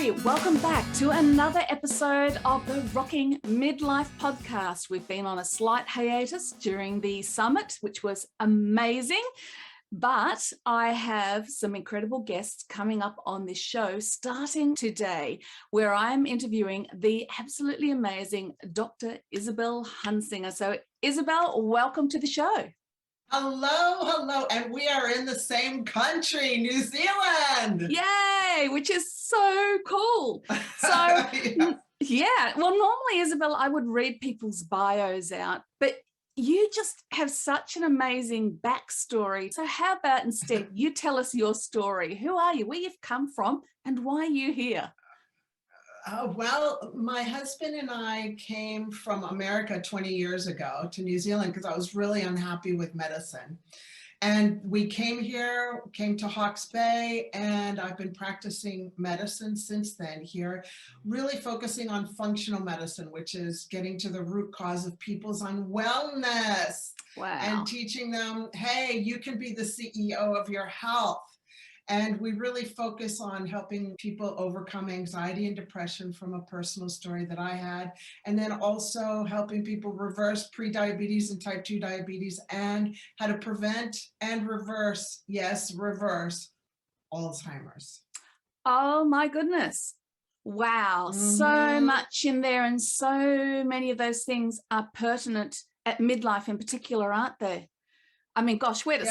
Hey, welcome back to another episode of the Rocking Midlife Podcast. We've been on a slight hiatus during the summit, which was amazing, but I have some incredible guests coming up on this show starting today, where I'm interviewing the absolutely amazing Dr. Isabel Hunsinger. So Isabel, welcome to the show. Hello, and we are in the same country, New Zealand. Yay, which is so cool. So, yeah, well, normally, Isabel, I would read people's bios out, but you just have such an amazing backstory. So how about instead you tell us your story? Who are you, where you've come from, and why are you here? Well, my husband and I came from America 20 years ago to New Zealand because I was really unhappy with medicine. And we came to Hawke's Bay, and I've been practicing medicine since then here, really focusing on functional medicine, which is getting to the root cause of people's unwellness. Wow. And teaching them, hey, you can be the CEO of your health. And we really focus on helping people overcome anxiety and depression from a personal story that I had. And then also helping people reverse prediabetes and type 2 diabetes and how to prevent and reverse Alzheimer's. Oh my goodness. Wow. Mm-hmm. So much in there, and so many of those things are pertinent at midlife in particular, aren't they? I mean, gosh, where to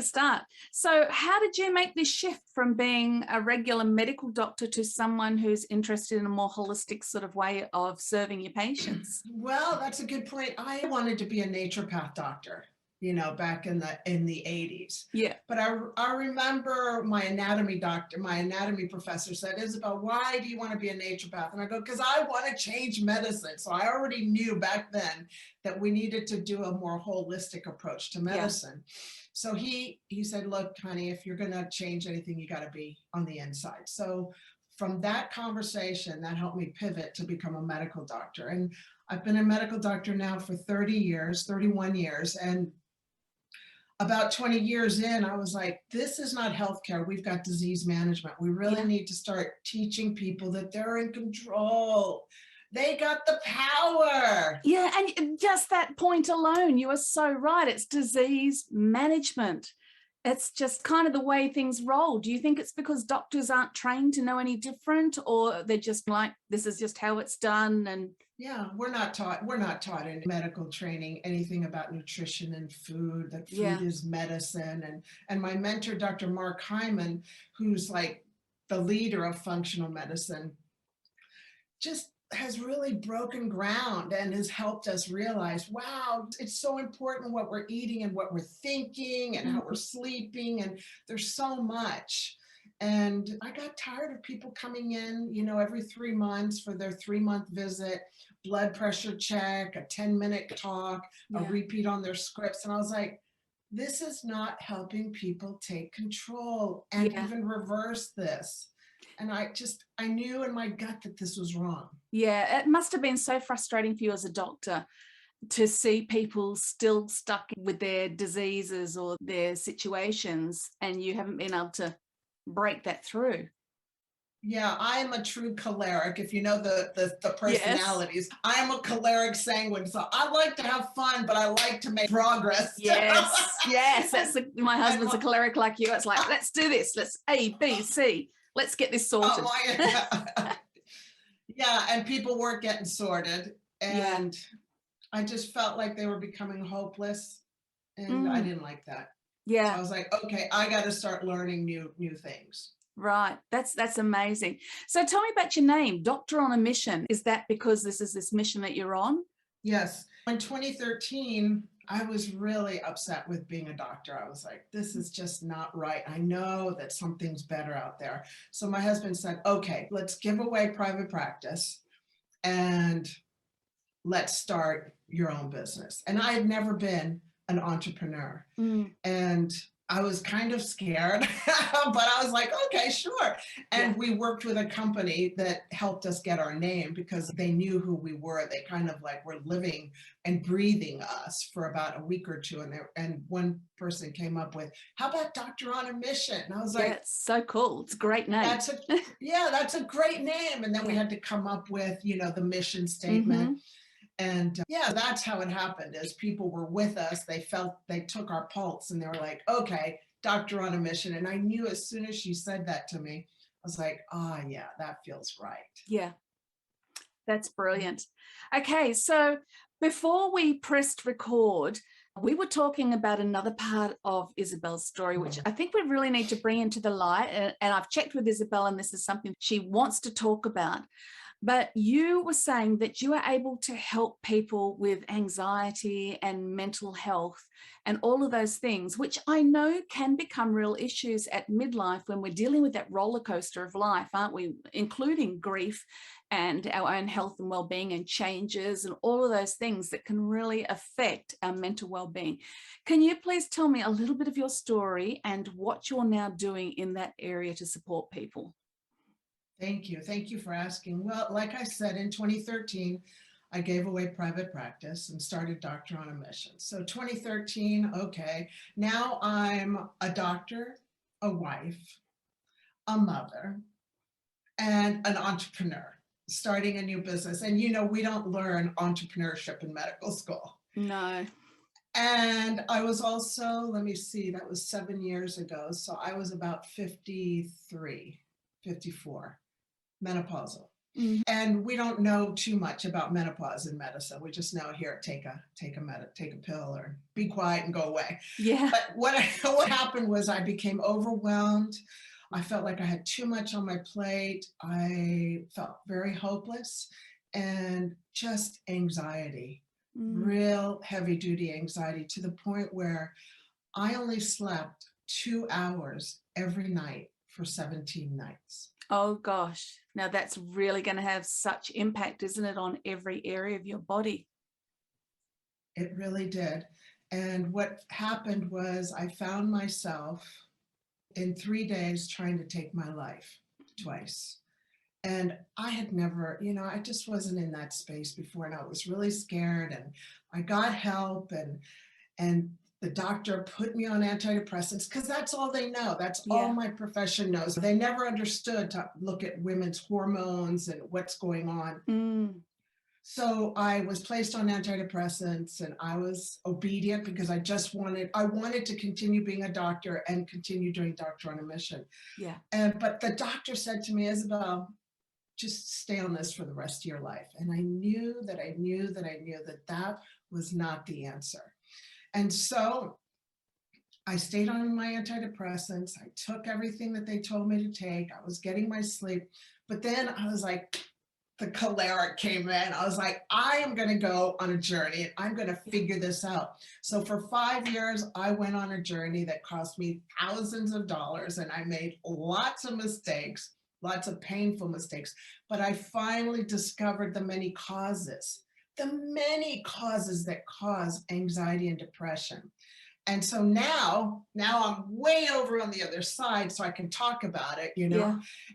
start? So how did you make this shift from being a regular medical doctor to someone who's interested in a more holistic sort of way of serving your patients? Well, that's a good point. I wanted to be a naturopath doctor, back in the 80s. Yeah. But I remember my anatomy professor said, Isabel, why do you want to be a naturopath? And I go, because I want to change medicine. So I already knew back then that we needed to do a more holistic approach to medicine. Yeah. So he said, look, honey, if you're going to change anything, you got to be on the inside. So from that conversation, that helped me pivot to become a medical doctor. And I've been a medical doctor now for 31 years. And about 20 years in, I was like, this is not healthcare. We've got disease management. We really need to start teaching people that they're in control. They got the power. Yeah, and just that point alone, you are so right. It's disease management. It's just kind of the way things roll. Do you think it's because doctors aren't trained to know any different, or they're just like, this is just how it's done? And yeah, we're not taught in medical training anything about nutrition and food, that food is medicine. And my mentor, Dr. Mark Hyman, who's like the leader of functional medicine, just has really broken ground and has helped us realize, wow, it's so important what we're eating and what we're thinking and how we're sleeping. And there's so much. And I got tired of people coming in, every 3 months for their 3-month visit, blood pressure check, a 10-minute talk, a repeat on their scripts. And I was like, this is not helping people take control and even reverse this. And I knew in my gut that this was wrong. Yeah, it must have been so frustrating for you as a doctor to see people still stuck with their diseases or their situations, and you haven't been able to break that through. Yeah, I'm a true choleric. If you know the personalities, I am a choleric sanguine. So I like to have fun, but I like to make progress. Yes. That's my husband's a choleric like you. It's like, let's do this. Let's A, B, C. Let's get this sorted. Yeah, and people weren't getting sorted. And I just felt like they were becoming hopeless. And I didn't like that. Yeah. So I was like, okay, I got to start learning new things. Right. That's amazing. So tell me about your name, Doctor on a Mission. Is that because this is this mission that you're on? Yes. In 2013, I was really upset with being a doctor. I was like, this is just not right. I know that something's better out there. So my husband said, okay, let's give away private practice and let's start your own business. And I had never been an entrepreneur. And I was kind of scared, but I was like, okay, sure. And we worked with a company that helped us get our name because they knew who we were. They kind of like were living and breathing us for about a week or two. And one person came up with, how about Doctor on a Mission? And I was like, it's so cool. It's a great name. That's a great name. And then we had to come up with, the mission statement. And that's how it happened. As people were with us, they took our pulse and they were like, okay, Doctor on a Mission. And I knew as soon as she said that to me, I was like, yeah, that feels right. Yeah, that's brilliant. Okay, so before we pressed record, we were talking about another part of Isabel's story, which I think we really need to bring into the light. And I've checked with Isabel, and this is something she wants to talk about. But you were saying that you are able to help people with anxiety and mental health and all of those things, which I know can become real issues at midlife when we're dealing with that roller coaster of life, aren't we? Including grief and our own health and well-being and changes and all of those things that can really affect our mental well-being. Can you please tell me a little bit of your story and what you're now doing in that area to support people? Thank you. Thank you for asking. Well, like I said, in 2013, I gave away private practice and started Doctor on a Mission. So 2013, okay, now I'm a doctor, a wife, a mother, and an entrepreneur, starting a new business. And we don't learn entrepreneurship in medical school. No. And I was also, let me see, that was 7 years ago. So I was about 53, 54. Menopausal. And we don't know too much about menopause in medicine. We just know, here, take a pill or be quiet and go away. Yeah. But what happened was I became overwhelmed. I felt like I had too much on my plate. I felt very hopeless and just anxiety, real heavy duty anxiety, to the point where I only slept 2 hours every night for 17 nights. Oh gosh, now that's really going to have such impact, isn't it, on every area of your body? It really did. And what happened was I found myself in 3 days trying to take my life twice. And I had never, I just wasn't in that space before, and I was really scared, and I got help, and the doctor put me on antidepressants because that's all they know. That's all my profession knows. They never understood to look at women's hormones and what's going on. So I was placed on antidepressants, and I was obedient because I wanted to continue being a doctor and continue doing Doctor on a Mission. Yeah. But the doctor said to me, Isabel, just stay on this for the rest of your life. And I knew that was not the answer. And so I stayed on my antidepressants. I took everything that they told me to take. I was getting my sleep. But then I was like, the choleric came in. I was like, I am going to go on a journey, and I'm going to figure this out. So for 5 years, I went on a journey that cost me thousands of dollars, and I made lots of mistakes, lots of painful mistakes. But I finally discovered the many causes that cause anxiety and depression. And so now I'm way over on the other side, so I can talk about it,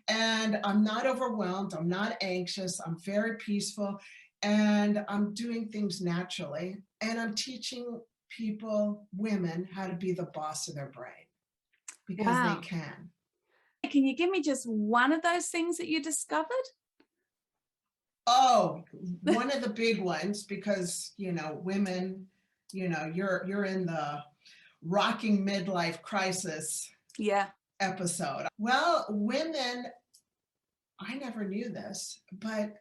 and I'm not overwhelmed. I'm not anxious. I'm very peaceful, and I'm doing things naturally. And I'm teaching women, how to be the boss of their brain, because they can. Can you give me just one of those things that you discovered? Oh, one of the big ones, because, women, you're in the Rocking Midlife Crisis episode. Well, women, I never knew this, but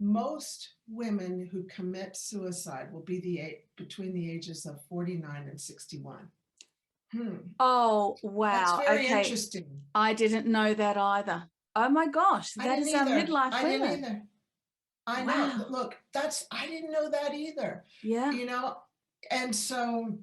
most women who commit suicide will be between the ages of 49 and 61. Oh, wow. That's very interesting. I didn't know that either. Oh my gosh, that is our midlife women. I didn't either. I know. Look, I didn't know that either. Yeah. And so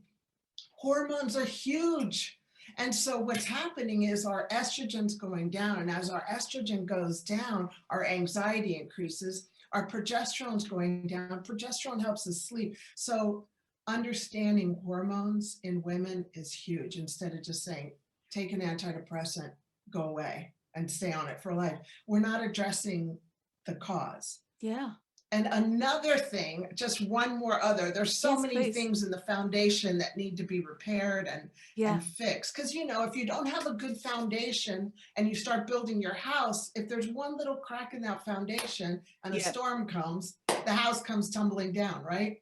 hormones are huge. And so what's happening is our estrogen's going down. And as our estrogen goes down, our anxiety increases. Our progesterone's going down. Progesterone helps us sleep. So understanding hormones in women is huge. Instead of just saying, take an antidepressant, go away and stay on it for life. We're not addressing the cause. Yeah. And another thing, just one more other, there's so Yes, many please. things in the foundation that need to be repaired and fixed. Because, you know, if you don't have a good foundation and you start building your house, if there's one little crack in that foundation and a storm comes, the house comes tumbling down, right?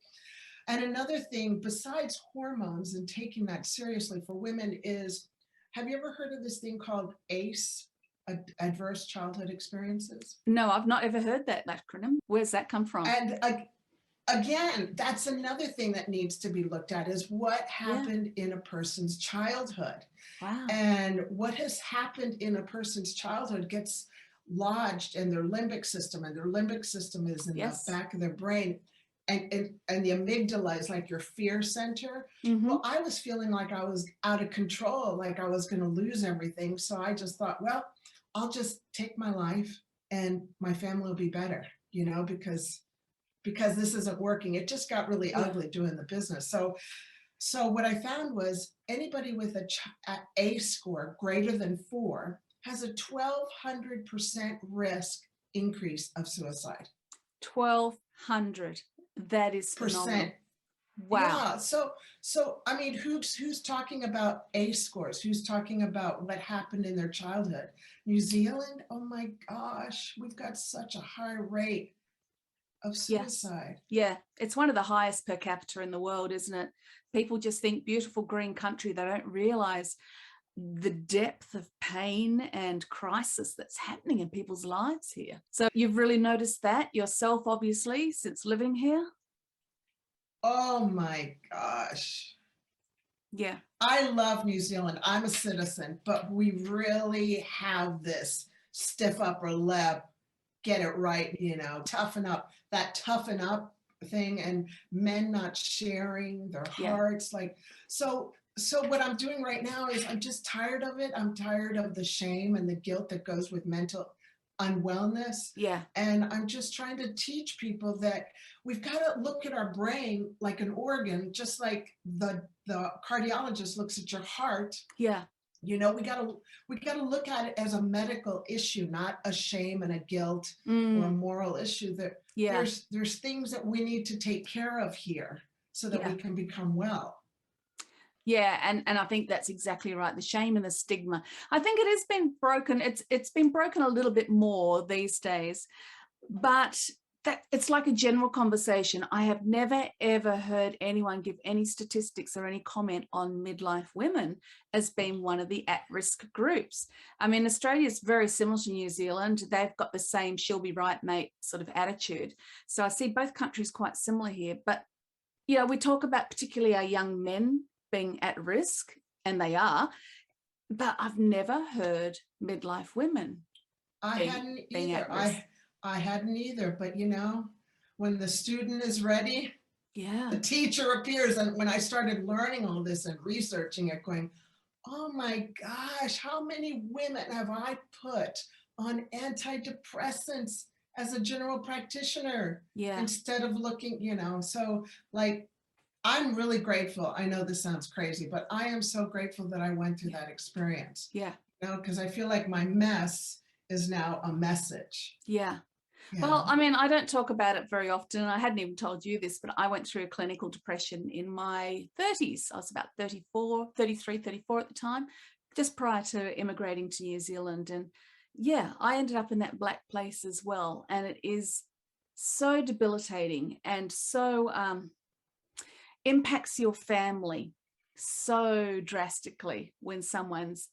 And another thing, besides hormones and taking that seriously for women is, have you ever heard of this thing called ACE? Adverse childhood experiences? No, I've not ever heard that acronym. Where's that come from? And again, that's another thing that needs to be looked at is what happened in a person's childhood. Wow. And what has happened in a person's childhood gets lodged in their limbic system, and their limbic system is in the back of their brain. And the amygdala is like your fear center. Well, I was feeling like I was out of control, like I was going to lose everything. So I just thought, well, I'll just take my life and my family will be better, you know, because this isn't working. It just got really ugly doing the business. So what I found was anybody with a score greater than 4 has a 1,200% risk increase of suicide. 1,200. That is phenomenal. Wow. Yeah. So I mean, who's talking about A scores? Who's talking about what happened in their childhood? New Zealand, oh my gosh, we've got such a high rate of suicide. Yeah, it's one of the highest per capita in the world, isn't it? People just think beautiful green country. They don't realize the depth of pain and crisis that's happening in people's lives here. So you've really noticed that yourself, obviously, since living here? Oh my gosh. Yeah. I love New Zealand. I'm a citizen, but we really have this stiff upper lip, get it right, you know, toughen up, that toughen up thing, and men not sharing their hearts. Like, so what I'm doing right now is I'm just tired of it. I'm tired of the shame and the guilt that goes with mental unwellness. Yeah. And I'm just trying to teach people that we've got to look at our brain like an organ, just like the cardiologist looks at your heart. Yeah. You know, we got to look at it as a medical issue, not a shame and a guilt or a moral issue. That there's things that we need to take care of here so that we can become well. Yeah, and I think that's exactly right. The shame and the stigma. I think it has been broken. It's been broken a little bit more these days, but that it's like a general conversation. I have never ever heard anyone give any statistics or any comment on midlife women as being one of the at-risk groups. I mean, Australia is very similar to New Zealand. They've got the same "she'll be right, mate" sort of attitude. So I see both countries quite similar here. But you know, we talk about particularly our young men being at risk, and they are, but I've never heard midlife women I hadn't either. I hadn't either, but you know, when the student is ready, the teacher appears. And when I started learning all this and researching it, going, oh my gosh, how many women have I put on antidepressants as a general practitioner instead of looking, you know, so like, I'm really grateful. I know this sounds crazy, but I am so grateful that I went through that experience. Yeah. You know, because I feel like my mess is now a message. Yeah. Well, I mean, I don't talk about it very often. I hadn't even told you this, but I went through a clinical depression in my 30s. I was about 33, 34 at the time, just prior to immigrating to New Zealand. And yeah, I ended up in that black place as well. And it is so debilitating and so impacts your family so drastically when someone's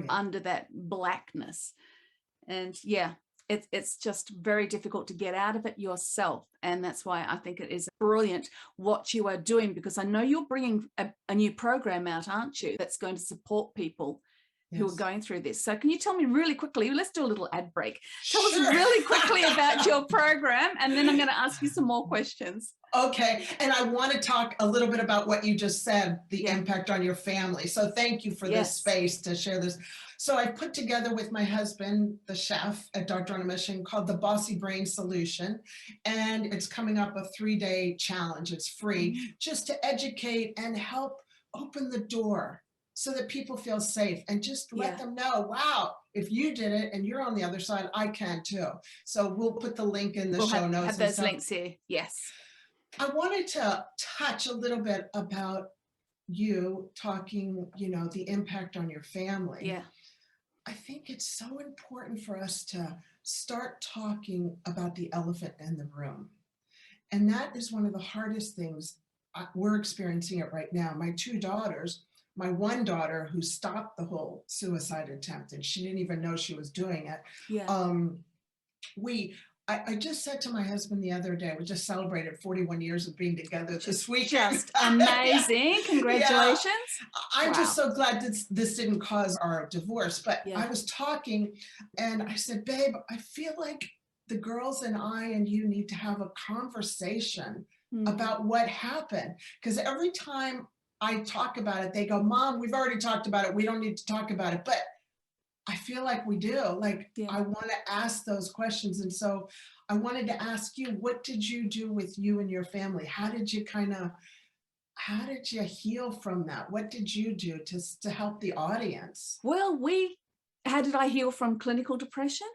under that blackness. And it's just very difficult to get out of it yourself. And that's why I think it is brilliant what you are doing, because I know you're bringing a new program out, aren't you, that's going to support people who are going through this. So can you tell me really quickly, let's do a little ad break. Tell us Sure. really quickly about your program, and then I'm going to ask you some more questions. Okay. And I want to talk a little bit about what you just said, the impact on your family. So thank you for this space to share this. So I put together with my husband, the chef at Doctor on a Mission, called the Bossy Brain Solution. And it's coming up a 3-day challenge. It's free, just to educate and help open the door so that people feel safe, and just let them know, wow, if you did it and you're on the other side, I can too. So we'll put the link in the show notes. Have those links here. Yes. I wanted to touch a little bit about you talking, the impact on your family. Yeah. I think it's so important for us to start talking about the elephant in the room. And that is one of the hardest things. We're experiencing it right now. My 2 daughters, my one daughter who stopped the whole suicide attempt, and she didn't even know she was doing it. Yeah. I just said to my husband the other day, we just celebrated 41 years of being together this week. Just amazing. Congratulations. Yeah. I'm just so glad this didn't cause our divorce. But I was talking and I said, babe, I feel like the girls and I and you need to have a conversation about what happened. Because every time I talk about it, they go, Mom, we've already talked about it. We don't need to talk about it. But I feel like we do. I want to ask those questions. And so I wanted to ask you, what did you do with you and your family? How did you heal from that? What did you do to help the audience? Well, how did I heal from clinical depression?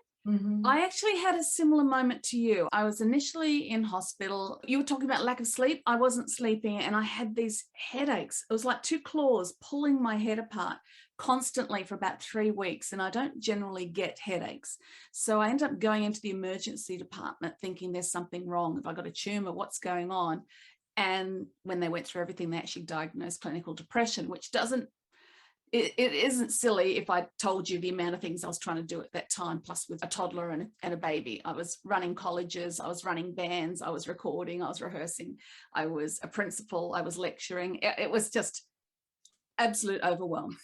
I actually had a similar moment to you. I was initially in hospital. You were talking about lack of sleep. I wasn't sleeping and I had these headaches. It was like 2 claws pulling my head apart constantly for about 3 weeks. And I don't generally get headaches. So I ended up going into the emergency department thinking there's something wrong. If I got a tumor, what's going on? And when they went through everything, they actually diagnosed clinical depression, which it isn't silly if I told you the amount of things I was trying to do at that time, plus with a toddler and a baby. I was running colleges, I was running bands, I was recording, I was rehearsing, I was a principal, I was lecturing. It was just absolute overwhelm.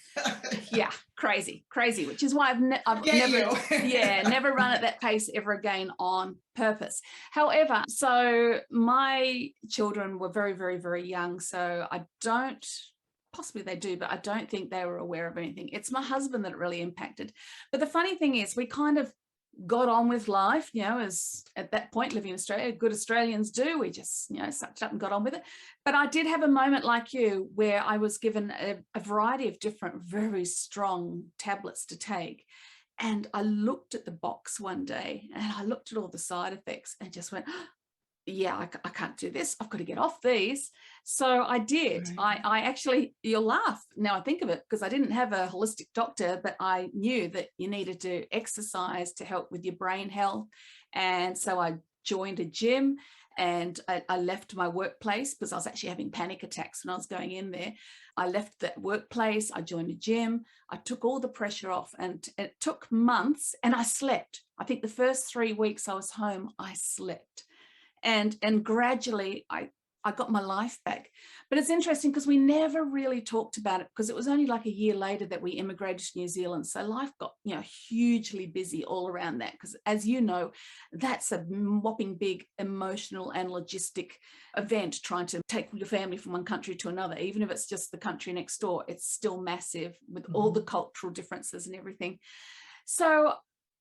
Yeah, crazy, which is why I've never run at that pace ever again on purpose. However, so my children were very, very, very young, so possibly they do, but I don't think they were aware of anything. It's my husband that it really impacted. But the funny thing is we kind of got on with life, as at that point living in Australia, good Australians do. We just, sucked up and got on with it. But I did have a moment like you where I was given a variety of different, very strong tablets to take. And I looked at the box one day and I looked at all the side effects and just went, I can't do this. I've got to get off these. So I did. Right. I actually, you'll laugh now I think of it, because I didn't have a holistic doctor, but I knew that you needed to exercise to help with your brain health. And so I joined a gym and I left my workplace because I was actually having panic attacks when I was going in there. I left that workplace. I joined a gym. I took all the pressure off, and it took months, and I slept. I think the first 3 weeks I was home, I slept. And gradually I got my life back. But it's interesting because we never really talked about it, because it was only like a year later that we immigrated to New Zealand. So life got, hugely busy all around that, because as you know, that's a whopping big emotional and logistic event, trying to take your family from one country to another. Even if it's just the country next door, it's still massive with all the cultural differences and everything. So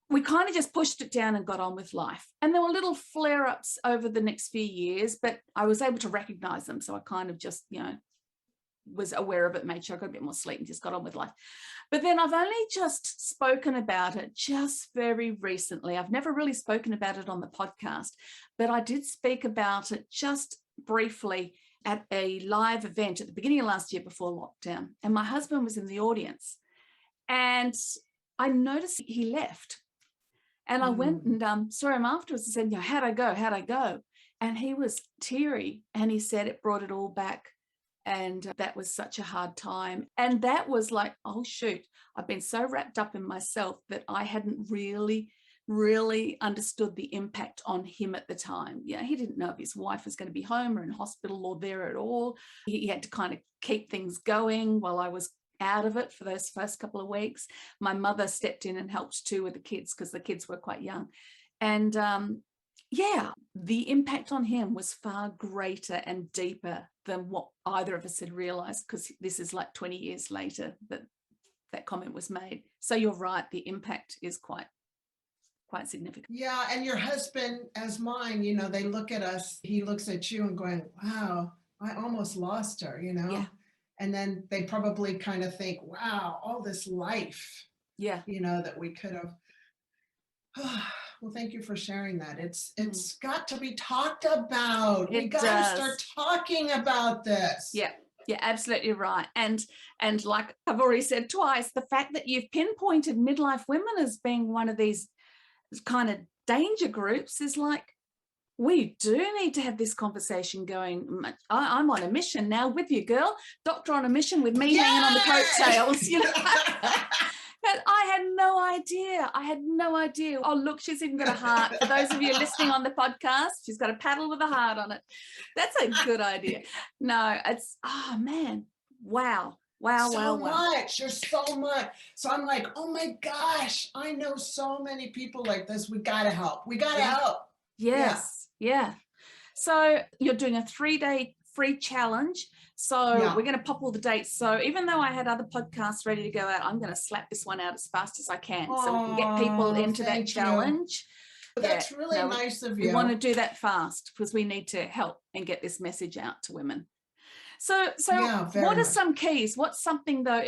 we kind of just pushed it down and got on with life. And there were little flare-ups over the next few years, but I was able to recognize them. So I kind of just, was aware of it, made sure I got a bit more sleep and just got on with life. But then I've only just spoken about it just very recently. I've never really spoken about it on the podcast, but I did speak about it just briefly at a live event at the beginning of last year before lockdown. And my husband was in the audience and I noticed he left. And I went and saw him afterwards and said, how'd I go? And he was teary and he said it brought it all back. And that was such a hard time. And that was like, oh, shoot, I've been so wrapped up in myself that I hadn't really understood the impact on him at the time. He didn't know if his wife was going to be home or in hospital or there at all. He had to kind of keep things going while I was out of it for those first couple of weeks. My mother stepped in and helped too with the kids because the kids were quite young. And the impact on him was far greater and deeper than what either of us had realized, because this is like 20 years later that comment was made. So you're right, the impact is quite significant. Yeah, and your husband, as mine, they look at us, he looks at you and going, wow, I almost lost her, Yeah. And then they probably kind of think, wow, all this life, that we could have. Well, thank you for sharing that. It's got to be talked about. We got to start talking about this. Yeah. Yeah, absolutely right. And like I've already said twice, the fact that you've pinpointed midlife women as being one of these kind of danger groups is like, we do need to have this conversation going. I'm on a mission now with you, girl. Doctor on a mission with me hanging on the coattails, But I had no idea. Oh, look, she's even got a heart. For those of you listening on the podcast, she's got a paddle with a heart on it. That's a good idea. No, it's, oh man, wow. So much. There's so much. So I'm like, oh my gosh, I know so many people like this. We got to help. We got to help. Yes. Yeah. So you're doing a 3-day free challenge. So we're going to pop all the dates. So even though I had other podcasts ready to go out, I'm going to slap this one out as fast as I can. So we can get people into that challenge. That's really nice of you. We want to do that fast because we need to help and get this message out to women. So what are some keys? What's something though,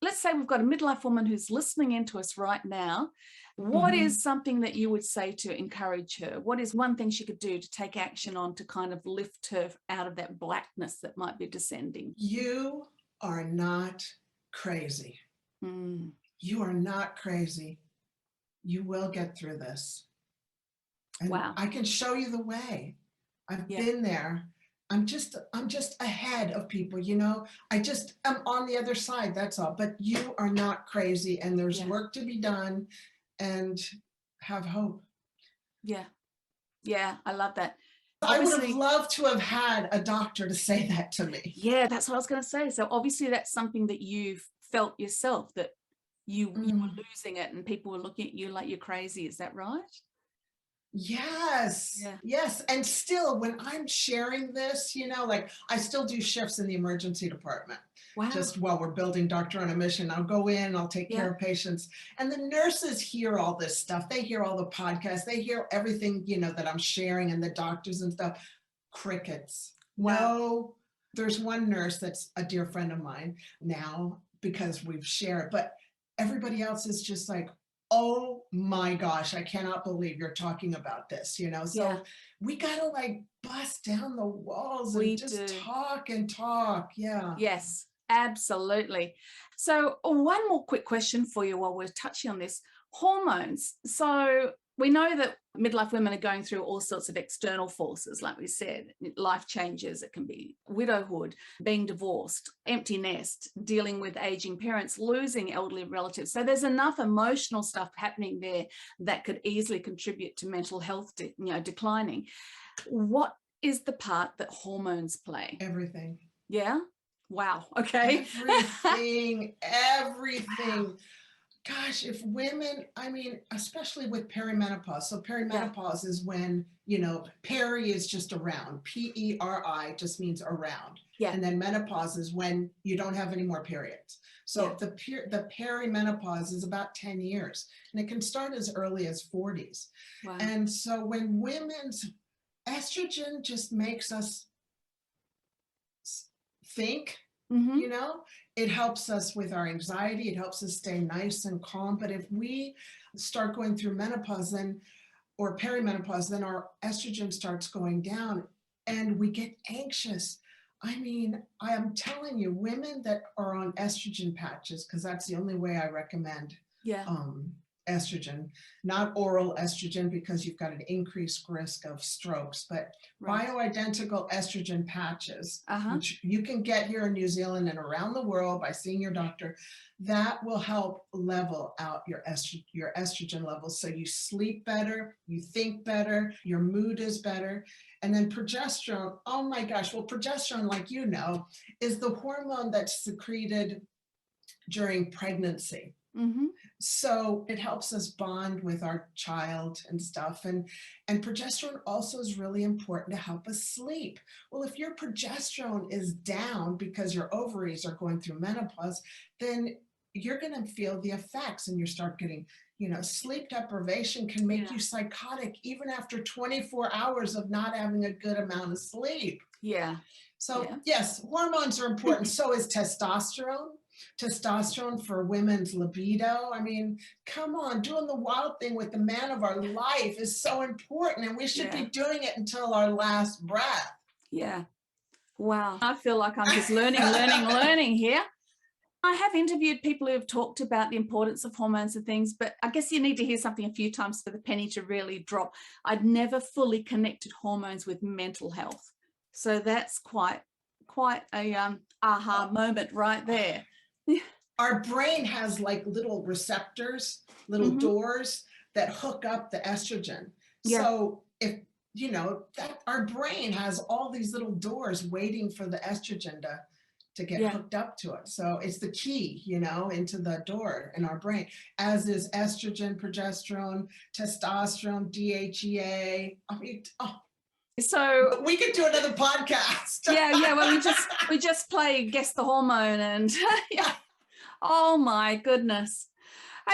let's say we've got a midlife woman who's listening into us right now. What is something that you would say to encourage her? What is one thing she could do to take action on to kind of lift her out of that blackness that might be descending? You are not crazy. You are not crazy. You will get through this. And I can show you the way. I've been there. I'm just ahead of people, I'm on the other side, that's all. But you are not crazy, and there's work to be done, and have hope. Yeah, I love that. I would have loved to have had a doctor to say that to me. Yeah, that's what I was going to say. So obviously that's something that you've felt yourself, that you were losing it and people were looking at you like you're crazy. Is that right? Yes. Yes. And still, when I'm sharing this, like I still do shifts in the emergency department. Wow. Just while we're building Doctor on a Mission, I'll go in, I'll take care of patients. And the nurses hear all this stuff. They hear all the podcasts. They hear everything, that I'm sharing, and the doctors and stuff. Crickets. Wow. No, there's one nurse that's a dear friend of mine now because we've shared, but everybody else is just like, oh my gosh, I cannot believe you're talking about this, So we got to like bust down the walls and just talk and talk. Yeah. Yes, absolutely. So one more quick question for you while we're touching on this. Hormones. So we know that midlife women are going through all sorts of external forces, like we said, life changes. It can be widowhood, being divorced, empty nest, dealing with aging parents, losing elderly relatives. So there's enough emotional stuff happening there that could easily contribute to mental health, declining. What is the part that hormones play? Everything. Yeah? Wow. Okay. Everything. Wow. Gosh, if women, especially with perimenopause. So perimenopause is when, peri is just around. PERI just means around. Yeah. And then menopause is when you don't have any more periods. So the perimenopause is about 10 years, and it can start as early as 40s. Wow. And so when women's estrogen just makes us think, it helps us with our anxiety. It helps us stay nice and calm. But if we start going through menopause or perimenopause, then our estrogen starts going down and we get anxious. I am telling you, women that are on estrogen patches, because that's the only way I recommend estrogen, not oral estrogen, because you've got an increased risk of strokes, but bioidentical estrogen patches, which you can get here in New Zealand and around the world by seeing your doctor, that will help level out your estrogen levels. So you sleep better, you think better, your mood is better. And then progesterone, oh my gosh, well, progesterone, like is the hormone that's secreted during pregnancy. Mm-hmm. So it helps us bond with our child and stuff. And progesterone also is really important to help us sleep. Well, if your progesterone is down because your ovaries are going through menopause, then you're going to feel the effects, and you start getting, sleep deprivation can make you psychotic even after 24 hours of not having a good amount of sleep. Yeah. So yes, hormones are important. So is testosterone. Testosterone for women's libido. I mean, come on, doing the wild thing with the man of our life is so important, and we should be doing it until our last breath. Yeah. Wow. I feel like I'm just learning here. I have interviewed people who have talked about the importance of hormones and things, but I guess you need to hear something a few times for the penny to really drop. I'd never fully connected hormones with mental health. So that's quite a aha moment right there. Our brain has like little receptors, little doors that hook up the estrogen. Yeah. So if, that our brain has all these little doors waiting for the estrogen to get hooked up to it. So it's the key, into the door in our brain, as is estrogen, progesterone, testosterone, DHEA. I mean, so we could do another podcast. Well, we just play Guess the Hormone, and oh my goodness.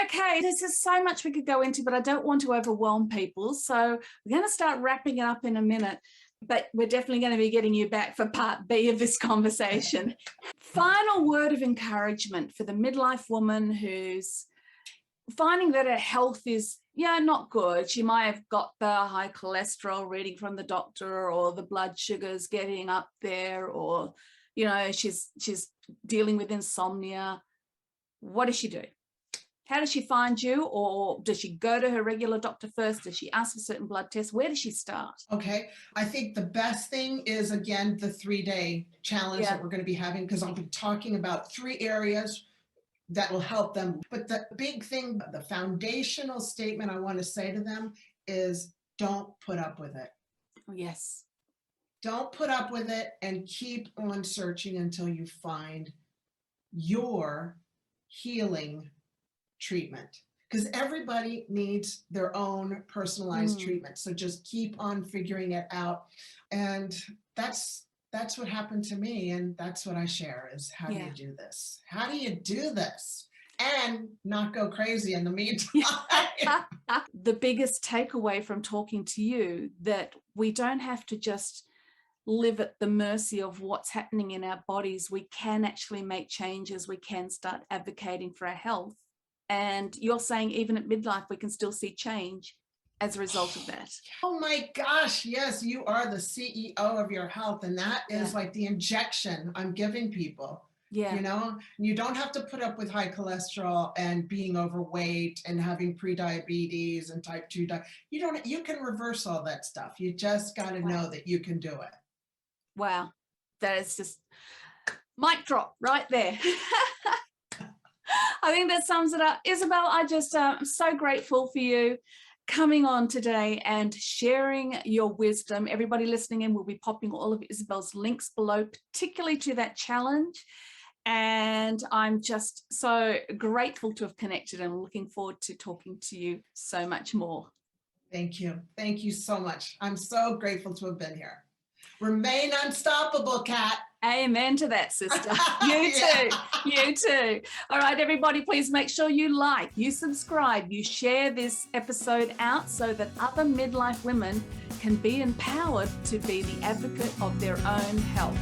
Okay, this is so much we could go into, but I don't want to overwhelm people. So we're going to start wrapping it up in a minute, but we're definitely going to be getting you back for part B of this conversation. Final word of encouragement for the midlife woman who's finding that her health is not good. She might have got the high cholesterol reading from the doctor, or the blood sugars getting up there, or she's dealing with insomnia. What does she do? How does she find you? Or does she go to her regular doctor first? Does she ask for certain blood tests? Where does she start? Okay. I think the best thing is, again, the 3-day challenge that we're going to be having, because I'll be talking about 3 areas that will help them. But the big thing, the foundational statement I want to say to them is, don't put up with it. Oh, yes. Don't put up with it, and keep on searching until you find your healing treatment, because everybody needs their own personalized treatment. So just keep on figuring it out. And that's what happened to me, and that's what I share is, how do you do this? How do you do this and not go crazy in the meantime? The biggest takeaway from talking to you, that we don't have to just live at the mercy of what's happening in our bodies. We can actually make changes. We can start advocating for our health. And you're saying even at midlife, we can still see change as a result of that. Oh my gosh, yes, you are the CEO of your health. And that is like the injection I'm giving people. Yeah. You don't have to put up with high cholesterol and being overweight and having pre-diabetes and type 2 diabetes. You can reverse all that stuff. You just got to know that you can do it. Wow. That is just mic drop right there. I think that sums it up. Isabel, I just am so grateful for you coming on today and sharing your wisdom. Everybody listening in will be popping all of Isabel's links below, particularly to that challenge. And I'm just so grateful to have connected, and looking forward to talking to you so much more. Thank you. Thank you so much. I'm so grateful to have been here. Remain unstoppable, Kat. Amen to that, sister. You too. You too. All right, everybody, please make sure you like, you subscribe, you share this episode out so that other midlife women can be empowered to be the advocate of their own health.